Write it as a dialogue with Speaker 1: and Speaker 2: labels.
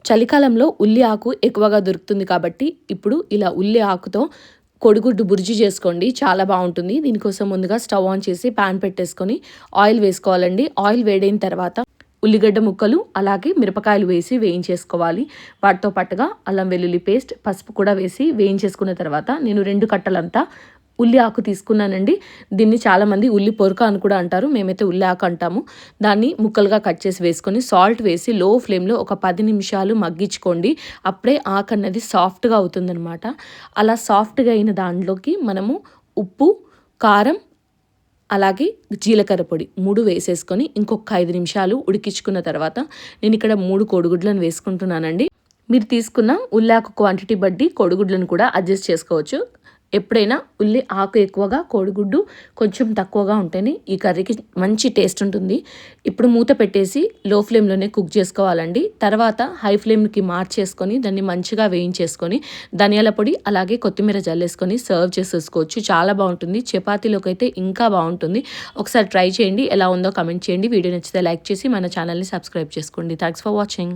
Speaker 1: చలికాలంలో ఉల్లి ఆకు ఎక్కువగా దొరుకుతుంది కాబట్టి ఇప్పుడు ఇలా ఉల్లి ఆకుతో కోడిగుడ్డు బుర్జీ చేసుకోండి, చాలా బాగుంటుంది. దీనికోసం ముందుగా స్టవ్ ఆన్ చేసి ప్యాన్ పెట్టేసుకొని ఆయిల్ వేసుకోవాలండి. ఆయిల్ వేడైన తర్వాత ఉల్లిగడ్డ ముక్కలు అలాగే మిరపకాయలు వేసి వేయించేసుకోవాలి. వాటితో పాటుగా అల్లం వెల్లుల్లి పేస్ట్, పసుపు కూడా వేసి వేయించేసుకున్న తర్వాత నేను 2 కట్టలంతా ఉల్లి ఆకు తీసుకున్నానండి. దీన్ని చాలామంది ఉల్లి పొరక అని కూడా అంటారు, మేమైతే ఉల్లి ఆకు అంటాము. దాన్ని ముక్కలుగా కట్ చేసి వేసుకొని సాల్ట్ వేసి లో ఫ్లేమ్లో ఒక 10 నిమిషాలు మగ్గించుకోండి. అప్పుడే ఆకు అన్నది సాఫ్ట్గా అవుతుందన్నమాట. అలా సాఫ్ట్గా అయిన దాంట్లోకి మనము ఉప్పు, కారం అలాగే జీలకర్ర పొడి 3 వేసేసుకొని ఇంకొక 5 నిమిషాలు ఉడికించుకున్న తర్వాత నేను ఇక్కడ 3 కోడిగుడ్లను వేసుకుంటున్నానండి. మీరు తీసుకున్న ఉల్లాకు క్వాంటిటీ బట్టి కోడిగుడ్లను కూడా అడ్జస్ట్ చేసుకోవచ్చు. ఎప్పుడైనా ఉల్లి ఆకు ఎక్కువగా కోడిగుడ్డు కొంచెం తక్కువగా ఉంటేనే ఈ కర్రీకి మంచి టేస్ట్ ఉంటుంది. ఇప్పుడు మూత పెట్టేసి లో ఫ్లేమ్లోనే కుక్ చేసుకోవాలండి. తర్వాత హై ఫ్లేమ్కి మార్చేసుకొని దాన్ని మంచిగా వేయించేసుకొని ధనియాల పొడి అలాగే కొత్తిమీర జల్లేసుకొని సర్వ్ చేసేసుకోవచ్చు. చాలా బాగుంటుంది. చపాతీలోకి అయితే ఇంకా బాగుంటుంది. ఒకసారి ట్రై చేయండి. ఎలా ఉందో కమెంట్ చేయండి. వీడియో నచ్చితే లైక్ చేసి మన ఛానల్ని సబ్స్క్రైబ్ చేసుకోండి. Thanks for watching.